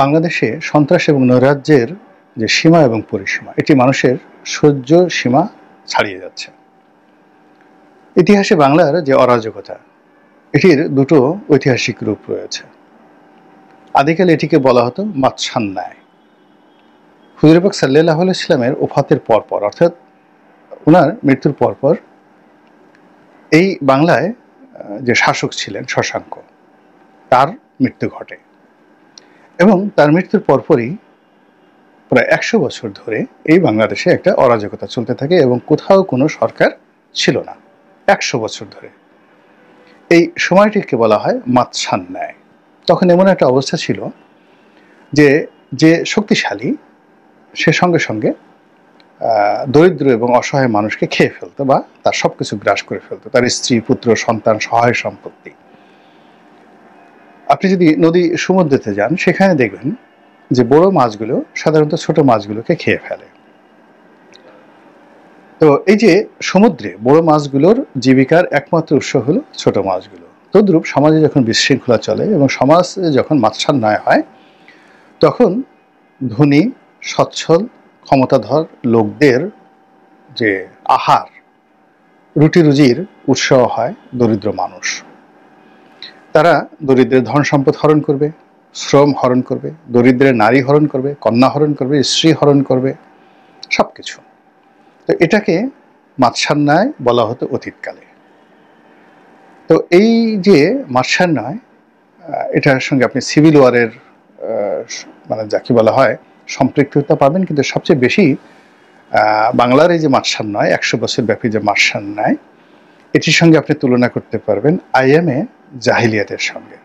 বাংলাদেশে সন্ত্রাস এবং নৈরাজ্যের যে সীমা এবং পরিসীমা, এটি মানুষের সহ্য সীমা ছাড়িয়ে যাচ্ছে। ইতিহাসে বাংলার যে অরাজকতা, এটির দুটো ঐতিহাসিক রূপ রয়েছে। আদিকালে এটিকে বলা হতো মাৎসান্যায়। হুজুর পাক সাল্লাল্লাহু আলাইহি ওয়াসাল্লামের ওফাতের পরপর, অর্থাৎ ওনার মৃত্যুর পরপর এই বাংলায় যে শাসক ছিলেন শশাঙ্ক, তার মৃত্যু ঘটে এবং তার মৃত্যুর পরপরই প্রায় 100 বছর ধরে এই বাংলাদেশে একটা অরাজকতা চলতে থাকে এবং কোথাও কোনো সরকার ছিল না 100 বছর ধরে। এই সময়টিকে বলা হয় মাৎসান্যায়। তখন এমন একটা অবস্থা ছিল যে যে শক্তিশালী সে সঙ্গে সঙ্গে দরিদ্র এবং অসহায় মানুষকে খেয়ে ফেলতো বা তার সবকিছু গ্রাস করে ফেলতো, তার স্ত্রী, পুত্র, সন্তান, সহায় সম্পত্তি। আপনি যদি নদী সমুদ্রেতে যান, সেখানে দেখবেন যে বড় মাছগুলো সাধারণত ছোট মাছগুলোকে খেয়ে ফেলে। তো এই যে সমুদ্রে বড় মাছগুলোর জীবিকার একমাত্র উৎস হলো ছোট মাছগুলো। তদ্রূপ সমাজে যখন বিশৃঙ্খলা চলে এবং সমাজে যখন মাৎসান্যায় হয়, তখন ধনী, সচ্ছল, ক্ষমতাধর লোকদের যে আহার, রুটি রুজির উৎস হয় দরিদ্র মানুষ। তারা দরিদ্রের ধন সম্পদ হরণ করবে, শ্রম হরণ করবে, দরিদ্রের নারী হরণ করবে, কন্যা হরণ করবে, স্ত্রী হরণ করবে, সবকিছু। তো এটাকে মাৎসান্যায় বলা হতো অতীতকালে। তো এই যে মাৎসান্যায়, এটার সঙ্গে আপনি সিভিল ওয়ারের মানে যাকে বলা হয় সম্পৃক্ততা পাবেন, কিন্তু সবচেয়ে বেশি বাংলার এই যে মাৎসান্যায় 100 বছর ব্যাপী যে মাৎসান্যায়, এটির সঙ্গে আপনি তুলনা করতে পারবেন আইএমএ জাহিলিয়াতের সঙ্গে।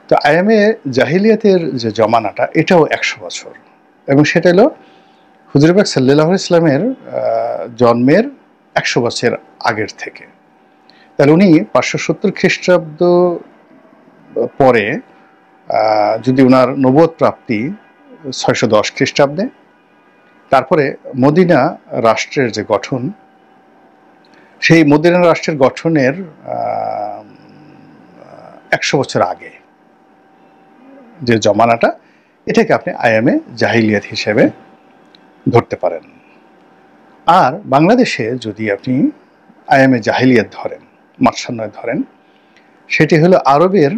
তো আইএমএ জাহিলিয়াতের যে জমানাটা, এটাও 100 বছর, এবং সেটা হলো হুজুর পাক সাল্লাল্লাহু আলাইহি ওয়াসাল্লামের জন্মের 100 বছর আগের থেকে। তাহলে উনি 570 খ্রিস্টাব্দ পরে, যদি ওনার নবুয়ত প্রাপ্তি 610 খ্রিস্টাব্দে, তারপরে মদিনা রাষ্ট্রের যে গঠন, সেই মদিনা রাষ্ট্রের গঠনের 100 বছর আগে যে জমানাটা, এটাকে আপনি আইএমএ জাহিলিয়াত হিসেবে ধরতে পারেন। আর বাংলাদেশে যদি আপনি আইএমএ জাহিলিয়াত ধরেন, মাৎসান্যায় ধরেন, সেটি হলো আরবের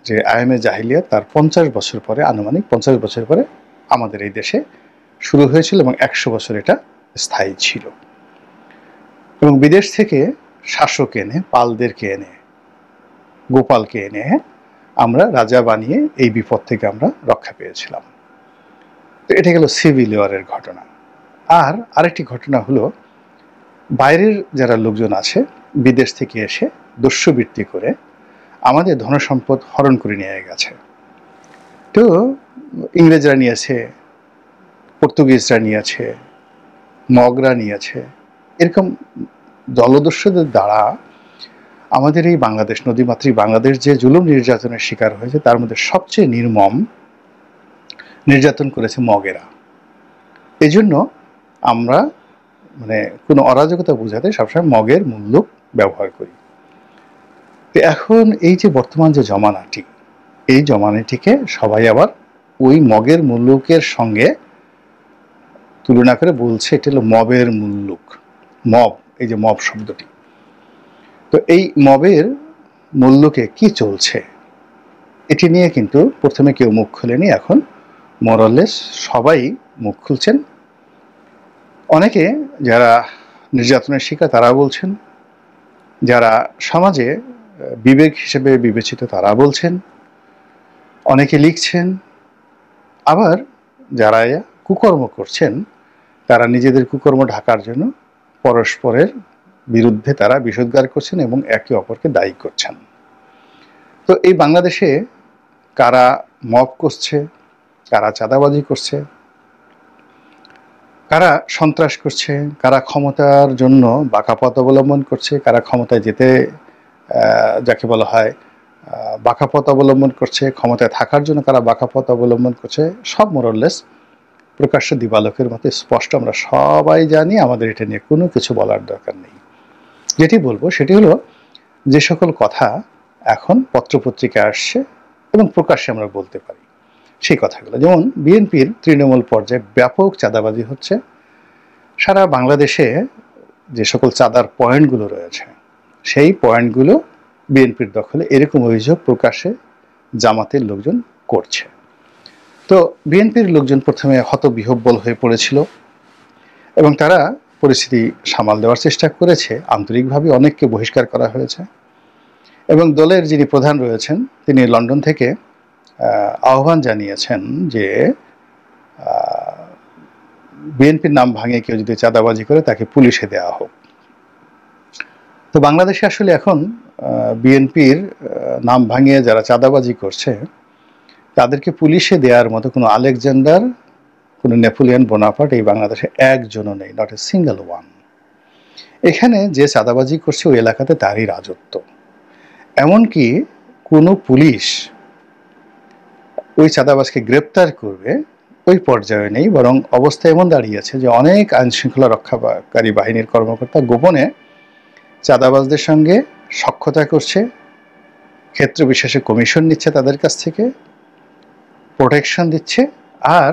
যে আইএমএ জাহিলিয়াত, তার 50 বছর পরে, আনুমানিক 50 বছর পরে আমাদের এই দেশে শুরু হয়েছিল এবং 100 বছর এটা স্থায়ী ছিল। এবং বিদেশ থেকে শাসক এনে, পালদেরকে এনে, গোপালকে এনে আমরা রাজা বানিয়ে এই বিপদ থেকে আমরা রক্ষা পেয়েছিলাম। তো এটা গেল সিভিল ওয়ারের ঘটনা। আর আরেকটি ঘটনা হলো, বাইরের যারা লোকজন আছে, বিদেশ থেকে এসে দস্যুবৃত্তি করে আমাদের ধনসম্পদ হরণ করে নিয়ে গেছে। তো ইংরেজরা নিয়েছে, পর্তুগিজরা নিয়েছে, মগরা নিয়েছে, এরকম জলদস্যুদের দ্বারা আমাদের এই বাংলাদেশ, নদীমাতৃক বাংলাদেশ যে জুলুম নির্যাতনের শিকার হয়েছে, তার মধ্যে সবচেয়ে নির্মম নির্যাতন করেছে মগেরা। এই জন্য আমরা মানে কোনো অরাজকতা বোঝাতে সবসময় মগের মুল্লুক ব্যবহার করি। তো এখন এই যে বর্তমান যে জমানাটি, এই জমানাটিকে সবাই আবার ওই মগের মুল্লুকের সঙ্গে তুলনা করে বলছে এটা হলো মবের মুল্লুক। মব, এই যে মব শব্দটি, তো এই মবের মুল্লুকে কি চলছে এটি নিয়ে কিন্তু প্রথমে কেউ মুখ খুলেনি, এখন মোরালেস সবাই মুখ খুলছেন। অনেকে যারা নির্যাতনের শিকার তারা বলছেন, যারা সমাজে বিবেক হিসেবে বিবেচিত তারা বলছেন, অনেকে লিখছেন, আবার যারা কুকর্ম করছেন তারা নিজেদের কুকর্ম ঢাকার জন্য পরস্পরের বিরুদ্ধে তারা বিষোদ্গার করছেন এবং একে অপরকে দায়ী করছেন। তো এই বাংলাদেশে কারা মব করছে, কারা চাঁদাবাজি করছে, কারা সন্ত্রাস করছে, কারা ক্ষমতার জন্য বাঁকা পথ অবলম্বন করছে, কারা ক্ষমতায় যেতে যাকে বলা হয় বাঁকা পথ অবলম্বন করছে, ক্ষমতায় থাকার জন্য কারা বাঁকা পথ অবলম্বন করছে, সব মোরাললেস প্রকাশ্য দিবালোকের মতো স্পষ্ট আমরা সবাই জানি। আমাদের এটা নিয়ে কোনো কিছু বলার দরকার নেই। যেটি বলবো সেটি হলো, যে সকল কথা এখন পত্রপত্রিকায় আসছে এবং প্রকাশ্যে আমরা বলতে পারি, সেই কথাগুলো। যেমন বিএনপির তৃণমূল পর্যায়ে ব্যাপক চাঁদাবাজি হচ্ছে। সারা বাংলাদেশে যে সকল চাঁদার পয়েন্টগুলো রয়েছে সেই পয়েন্টগুলো বিএনপির দখলে, এরকম অভিযোগ প্রকাশ্যে জামাতের লোকজন করছে। তো বিএনপির লোকজন প্রথমে হতবিহ্বল হয়ে পড়েছিল এবং তারা পরিস্থিতি সামাল দেওয়ার চেষ্টা করেছে। আন্তরিকভাবে অনেককে বহিষ্কার করা হয়েছে এবং দলের যিনি প্রধান রয়েছেন তিনি লন্ডন থেকে আহ্বান জানিয়েছেন যে বিএনপির নাম ভাঙে কেউ যদি চাঁদাবাজি করে তাকে পুলিশে দেওয়া হোক। তো বাংলাদেশে আসলে এখন বিএনপির নাম ভাঙিয়ে যারা চাঁদাবাজি করছে তাদেরকে পুলিশে দেওয়ার মতো কোনো আলেকজান্ডার, কোনো নেপোলিয়ন বোনাপার্ট এই বাংলাদেশে একজনও নেই, নট এ সিঙ্গেল ওয়ান। এখানে যে চাঁদাবাজি করছে ওই এলাকাতে তারই রাজত্ব। এমনকি কোনো পুলিশ ওই চাঁদাবাজকে গ্রেপ্তার করবে ওই পর্যায়ে নেই, বরং অবস্থা এমন দাঁড়িয়েছে যে অনেক আইনশৃঙ্খলা রক্ষাকারী বাহিনীর কর্মকর্তা গোপনে চাঁদাবাজদের সঙ্গে সখ্যতা করছে, ক্ষেত্র বিশেষে কমিশন নিচ্ছে তাদের কাছ থেকে, প্রোটেকশন দিচ্ছে। আর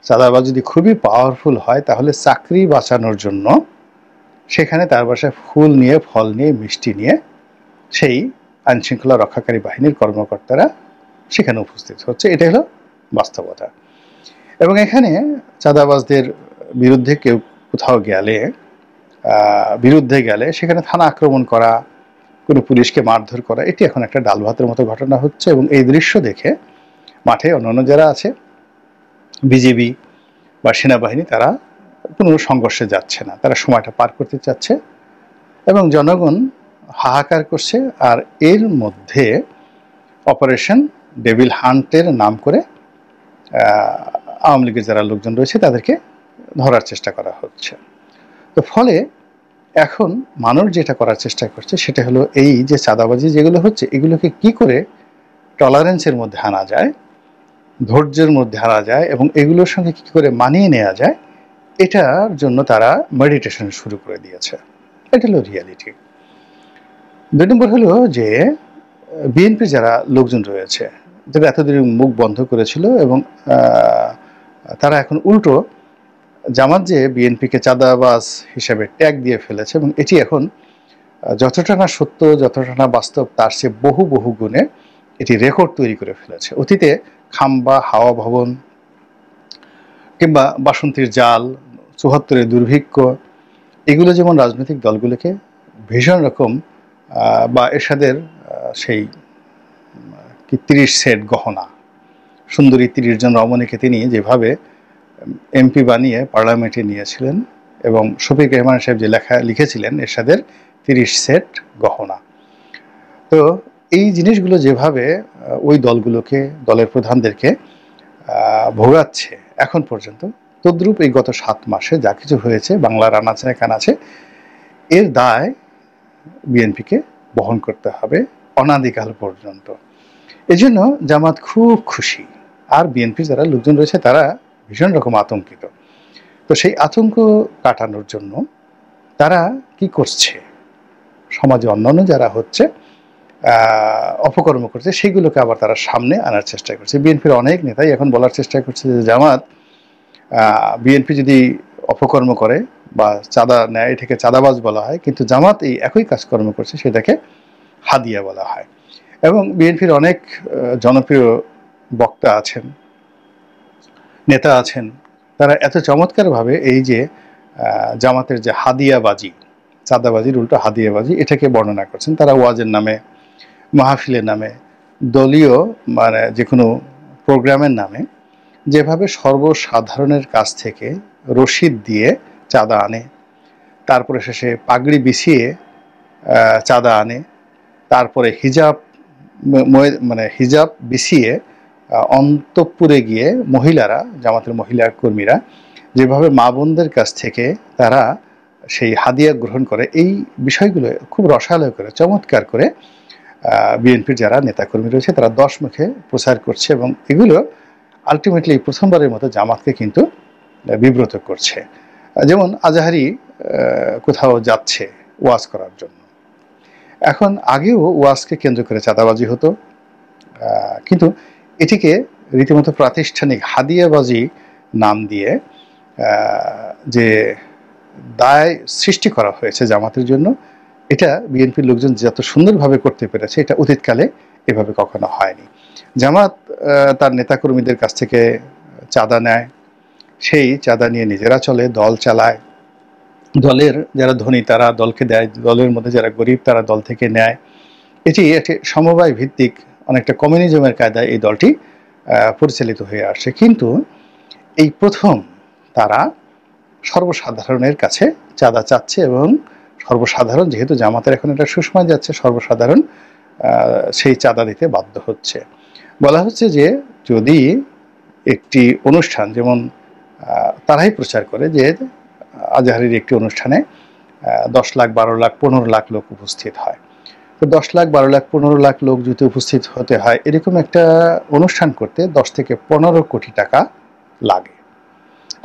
চাঁদাবাজ যদি খুবই পাওয়ারফুল হয় তাহলে চাকরি বাঁচানোর জন্য সেখানে তার বাসায় ফুল নিয়ে, ফল নিয়ে, মিষ্টি নিয়ে সেই আইনশৃঙ্খলা রক্ষাকারী বাহিনীর কর্মকর্তারা সেখানে উপস্থিত হচ্ছে। এটা হলো বাস্তবতা। এবং এখানে চাঁদাবাজদের বিরুদ্ধে কেউ কোথাও বিরুদ্ধে গেলে সেখানে থানা আক্রমণ করা, কোনো পুলিশকে মারধর করা, এটি এখন একটা ডাল ভাতের মতো ঘটনা হচ্ছে। এবং এই দৃশ্য দেখে মাঠে অন্যান্য যারা আছে বিজিবি বা সেনাবাহিনী তারা কোনো সংঘর্ষে যাচ্ছে না, তারা সময়টা পার করতে চাচ্ছে এবং জনগণ হাহাকার করছে। আর এর মধ্যে অপারেশন ডেভিল হান্টের নাম করে আওয়ামী লীগের যারা লোকজন রয়েছে তাদেরকে ধরার চেষ্টা করা হচ্ছে। তো ফলে এখন মানুষ যেটা করার চেষ্টা করছে সেটা হলো এই যে চাঁদাবাজি যেগুলো হচ্ছে এগুলোকে কি করে টলারেন্সের মধ্যে আনা যায়, ধৈর্যের মধ্যে আনা যায় এবং এগুলোর সঙ্গে কী করে মানিয়ে নেওয়া যায়, এটার জন্য তারা মেডিটেশন শুরু করে দিয়েছে। এটা হলো রিয়ালিটি। 2 নম্বর হলো যে বিএনপির যারা লোকজন রয়েছে যারা এতদিন মুখ বন্ধ করেছিল এবং তারা এখন উল্টো জামাত যে বিএনপিকে চাঁদাবাজ হিসেবে ট্যাগ দিয়ে ফেলেছে এবং এটি এখন যতটা না সত্য, যতটা না বাস্তব, তার চেয়ে বহু বহু গুণে এটি রেকর্ড তৈরি করে ফেলেছে। অতীতে খাম্বা, হাওয়া ভবন কিংবা বাসন্তীর জাল, ৭৪-এর দুর্ভিক্ষ, এগুলো যেমন রাজনৈতিক দলগুলোকে ভীষণ রকম বা এরশাদের সেই 30 সেট গহনা, সুন্দরী 30 জন রমণীকে তিনি যেভাবে এমপি বানিয়ে পার্লামেন্টে নিয়েছিলেন এবং শফিক রেহমান সাহেব যে লিখেছিলেন এরশাদের 30 সেট গহনা, তো এই জিনিসগুলো যেভাবে ওই দলগুলোকে, দলের প্রধানদেরকে ভোগাচ্ছে এখন পর্যন্ত, তদ্রূপ এই গত 7 মাসে যা কিছু হয়েছে বাংলার আনাচে কানাচে, এর দায় বিএনপিকে বহন করতে হবে অনাদিকাল পর্যন্ত। এজন্য জামাত খুব খুশি আর বিএনপি যারা লোকজন রয়েছে তারা ভীষণ রকম আতঙ্কিত। তো সেই আতঙ্ক কাটানোর জন্য তারা কি করছে, সমাজে অন্যান্য যারা হচ্ছে অপকর্ম করছে সেগুলোকে আবার তারা সামনে আনার চেষ্টা করছে। বিএনপির অনেক নেতাই এখন বলার চেষ্টা করছে যে জামাত বিএনপি যদি অপকর্ম করে বা চাঁদা নেয় এটাকে চাঁদাবাজ বলা হয়, কিন্তু জামাত এই একই কাজকর্ম করছে সেটাকে হাদিয়া বলা হয়। এবং বিএনপির অনেক জনপ্রিয় বক্তা আছেন, নেতা আছেন, তারা এত চমৎকারভাবে এই যে জামাতের যে হাদিয়াবাজি, চাঁদাবাজির উল্টো হাদিয়াবাজি, এটাকে বর্ণনা করছেন। তারা ওয়াজের নামে, মাহফিলের নামে, দলীয় মানে যে কোনো প্রোগ্রামের নামে যেভাবে সর্বসাধারণের কাছ থেকে রসিদ দিয়ে চাঁদা আনে, তারপরে শেষে পাগড়ি বিছিয়ে চাঁদা আনে, তারপরে হিজাব বিছিয়ে অন্তঃপুরে গিয়ে মহিলারা, জামাতের মহিলা কর্মীরা যেভাবে মা বোনদের কাছ থেকে তারা সেই হাদিয়া গ্রহণ করে, এই বিষয়গুলো খুব রসালো করে, চমৎকার করে বিএনপির যারা নেতাকর্মী রয়েছে তারা 10 মুখে প্রচার করছে এবং এগুলো আলটিমেটলি প্রথমবারের মতো জামাতকে কিন্তু বিব্রত করছে। যেমন আজাহারি কোথাও যাচ্ছে ওয়াজ করার জন্য, এখন আগেও ওয়াজকে কেন্দ্র করে চাঁদাবাজি হতো, কিন্তু এটিকে রীতিমতো প্রাতিষ্ঠানিক হাদিয়াবাজি নাম দিয়ে যে দায় সৃষ্টি করা হয়েছে জামাতের জন্য, এটা বিএনপির লোকজন যত সুন্দরভাবে করতে পেরেছে, এটা অতীতকালে এভাবে কখনো হয়নি। জামাত তার নেতাকর্মীদের কাছ থেকে চাঁদা নেয়, সেই চাঁদা নিয়ে নিজেরা চলে, দল চালায়, দলের যারা ধনী তারা দলকে দেয়, দলের মধ্যে যারা গরিব তারা দল থেকে নেয়। এটি একটি সমবায় ভিত্তিক অনেকটা কমিউনিজমের কায়দায় এই দলটি পরিচালিত হয়ে আসছে। কিন্তু এই প্রথম তারা সর্বসাধারণের কাছে চাঁদা চাচ্ছে, এবং সর্বসাধারণ, যেহেতু জামাতের এখন একটা সুসময় যাচ্ছে, সর্বসাধারণ সেই চাঁদা দিতে বাধ্য হচ্ছে। বলা হচ্ছে যে যদি একটি অনুষ্ঠান, যেমন তারাই প্রচার করে যে আজহারের একটি অনুষ্ঠানে 10 লাখ, 12 লাখ, 15 লাখ লোক উপস্থিত হয়, তো 10 লাখ, 12 লাখ, 15 লাখ লোক যদি উপস্থিত হতে হয়, এরকম একটা অনুষ্ঠান করতে 10 থেকে 15 কোটি টাকা লাগে।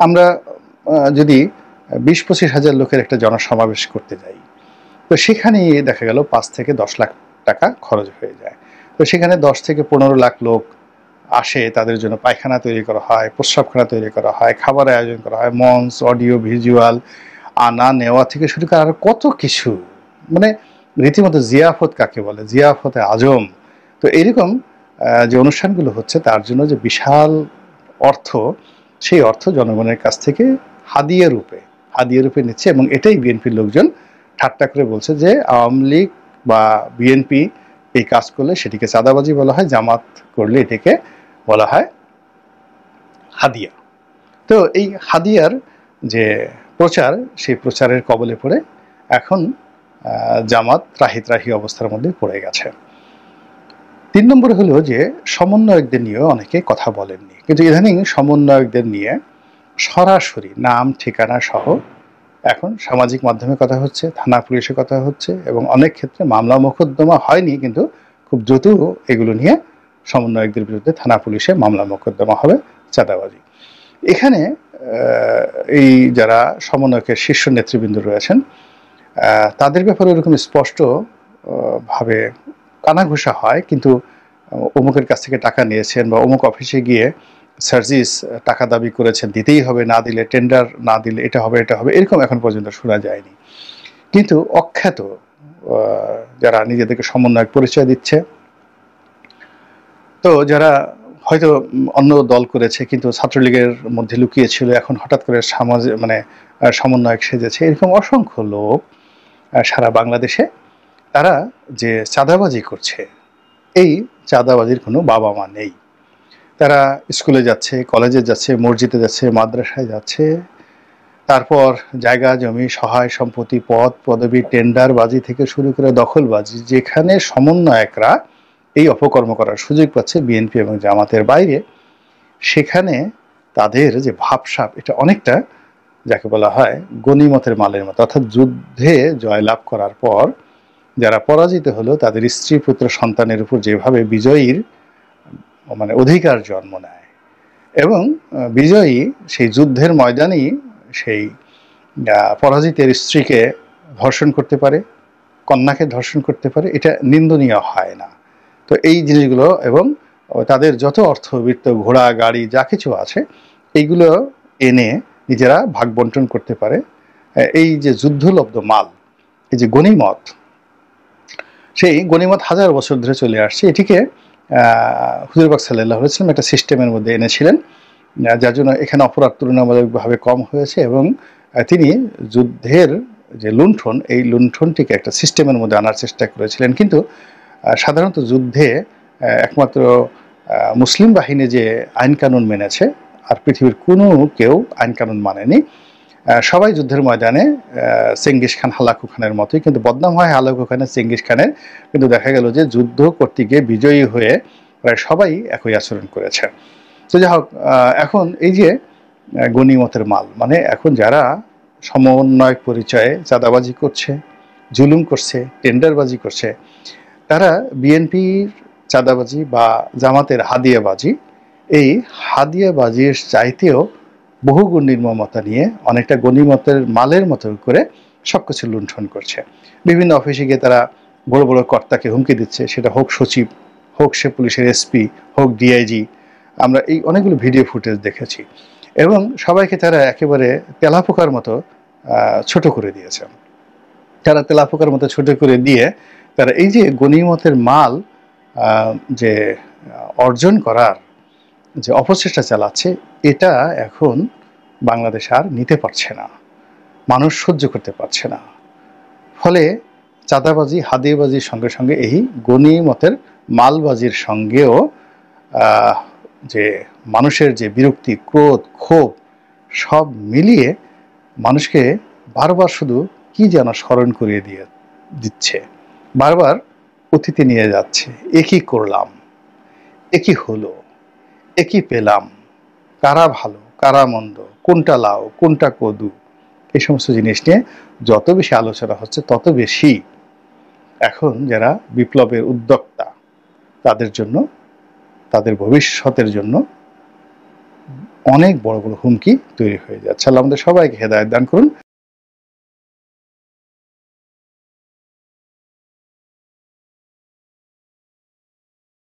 আমরা যদি 20-25 হাজার লোকের একটা জনসমাবেশ করতে যাই, তো সেখানে দেখা গেল 5 থেকে 10 লাখ টাকা খরচ হয়ে যায়। তো সেখানে 10 থেকে 15 লাখ লোক আসে, তাদের জন্য পায়খানা তৈরি করা হয়, প্রস্রাবখানা তৈরি করা হয়, খাবার আয়োজন করা হয়, মঞ্চ, অডিও ভিজুয়াল আনা নেওয়া থেকে শুরু করে আরো কত কিছু, মানে রীতিমতো জিয়াফত কাকে বলে, জিয়াফতে আজম। তো এরকম যে অনুষ্ঠানগুলো হচ্ছে তার জন্য যে বিশাল অর্থ, সেই অর্থ জনগণের কাছ থেকে হাদিয়া রূপে নিচ্ছে, এবং এটাই বিএনপির লোকজন ঠাট্টা করে বলছে যে আওয়ামী লীগ বা বিএনপি এই কাজ করলে সেটিকে চাঁদাবাজি বলা হয়, জামাত করলে এটাকে বলা হয় হাদিয়া। তো এই হাদিয়ার যে প্রচার, সেই প্রচারের কবলে পড়ে এখন জামাত ত্রাহি অবস্থার মধ্যে পড়ে গেছে। 3 নম্বরে হলো যে সমন্বয়কদের নিয়েও অনেকে কথা বলেননি, কিন্তু ইদানিং সমন্বয়কদের নিয়ে সরাসরি নাম ঠিকানা সহ এখন সামাজিক মাধ্যমে কথা হচ্ছে, থানা পুলিশে কথা হচ্ছে, এবং অনেক ক্ষেত্রে মামলা মোকদ্দমা হয়নি, কিন্তু খুব দ্রুত এগুলো নিয়ে সমন্বয়কদের বিরুদ্ধে থানা পুলিশে মামলা মোকদ্দমা হবে চাঁদাবাজি। এখানে এই যারা সমন্বয়কের শীর্ষ নেতৃবৃন্দ রয়েছেন, তাদের ব্যাপারে এরকম স্পষ্ট ভাবে কানাঘুষা হয়, কিন্তু অমুকের কাছ থেকে টাকা নিয়েছেন বা অমুক অফিসে গিয়ে সার্জিস টাকা দাবি করেছেন, দিতেই হবে, না দিলে টেন্ডার না দিলে এটা হবে, এরকম এখন পর্যন্ত শোনা যায়নি। কিন্তু অখ্যাত যারা নিজেদেরকে সমন্বয়ক পরিচয় দিচ্ছে, তো যারা হয়তো অন্য দল করেছে কিন্তু ছাত্রলীগের মধ্যে লুকিয়ে ছিল, এখন হঠাৎ করে সমন্বয়ক সেজেছে, এরকম অসংখ্য লোক সারা বাংলাদেশে, তারা যে চাঁদাবাজি করছে, এই চাঁদাবাজির কোনো বাবা মা নেই। তারা স্কুলে যাচ্ছে, কলেজে যাচ্ছে, মসজিদে যাচ্ছে, মাদ্রাসায় যাচ্ছে, তারপর জায়গা জমি, সহায় সম্পত্তি, পদ পদবি, টেন্ডারবাজি থেকে শুরু করে দখলবাজি, যেখানে সমন্বয়করা এই অপকর্ম করার সুযোগ পাচ্ছে বিএনপি এবং জামাতের বাইরে, সেখানে তাদের যে ভাবসাব, এটা অনেকটা যাকে বলা হয় গনিমতের মালের মতো, অর্থাৎ যুদ্ধে জয়লাভ করার পর যারা পরাজিত হলো তাদের স্ত্রী পুত্র সন্তানের উপর যেভাবে বিজয়ীর মানে অধিকার জন্ম নেয়, এবং বিজয়ী সেই যুদ্ধের ময়দানেই সেই পরাজিতের স্ত্রীকে ধর্ষণ করতে পারে, কন্যাকে ধর্ষণ করতে পারে, এটা নিন্দনীয় হয় না। তো এই জিনিসগুলো, এবং তাদের যত অর্থবিত্ত, ঘোড়া গাড়ি যা কিছু আছে, এইগুলো এনে নিজেরা ভাগ বন্টন করতে পারে। এই যে যুদ্ধলব্ধ মাল, এই যে গনিমত, সেই গনিমত হাজার বছর ধরে চলে আসছে। এটিকে হুজুর পাক সাল্লাল্লাহু আলাইহি ওয়াসাল্লাম একটা সিস্টেমের মধ্যে এনেছিলেন, যার জন্য এখানে অপরাধ তুলনামূলকভাবে কম হয়েছে, এবং তিনি যুদ্ধের যে লুণ্ঠন, এই লুণ্ঠনটিকে একটা সিস্টেমের মধ্যে আনার চেষ্টা করেছিলেন। কিন্তু সাধারণত যুদ্ধে একমাত্র মুসলিম বাহিনী যে আইন কানুন মেনেছে, আর পৃথিবীর কোনো কেউ আইন কানুন মানেনি। সবাই যুদ্ধের ময়দানে চেঙ্গিস খান, হালাকু খানের মতোই, কিন্তু বদনাম হয় হালাকু খানের, চেঙ্গিস খানের, কিন্তু দেখা গেল যে যুদ্ধ করতে গিয়ে বিজয়ী হয়ে প্রায় সবাই একই আচরণ করেছে। তো যাই হোক, এখন এই যে গনিমতের মাল, মানে এখন যারা সমন্বয়ক পরিচয়ে চাঁদাবাজি করছে, জুলুম করছে, টেন্ডারবাজি করছে, তারা বিএনপির চাঁদাবাজি বা জামাতের হাদিয়াবাজি, এই হাদিয়াবাজির চাইতেও বহুগুণ নির্মমতা নিয়ে অনেকটা গনিমতের মালের মতো করে সবকিছু লুণ্ঠন করছে। বিভিন্ন অফিসে গিয়ে তারা বড় বড় কর্তাকে হুমকি দিচ্ছে, সেটা হোক সচিব, হোক সে পুলিশের এসপি, হোক ডিআইজি, আমরা এই অনেকগুলো ভিডিও ফুটেজ দেখেছি এবং সবাইকে তারা একেবারে তেলাপোকার মতো ছোট করে দিয়েছেন। তারা তেলাপোকার মতো ছোট করে দিয়ে তারা এই যে গনিমতের মাল যে অর্জন করার যে অপচেষ্টা চালাচ্ছে, এটা এখন বাংলাদেশ আর নিতে পারছে না, মানুষ সহ্য করতে পারছে না। ফলে চাঁদাবাজি, হাদিবাজির সঙ্গে সঙ্গে এই গনিমতের মালবাজির সঙ্গেও যে মানুষের যে বিরক্তি, ক্রোধ, ক্ষোভ সব মিলিয়ে মানুষকে বারবার শুধু কি যেন স্মরণ করিয়ে দিচ্ছে, বারবার অতীতে নিয়ে যাচ্ছে। এ কি করলাম, এ কি হলো, এ কি পেলাম, কারা ভালো কারা মন্দ, কোনটা লাউ কোনটা কদু, এই সমস্ত জিনিস নিয়ে যত বেশি আলোচনা হচ্ছে তত বেশি এখন যারা বিপ্লবের উদ্যোক্তা তাদের জন্য, তাদের ভবিষ্যতের জন্য অনেক বড় বড় হুমকি তৈরি হয়ে যাচ্ছে। আল্লাহ আমাদের সবাইকে হেদায়েত দান করুন।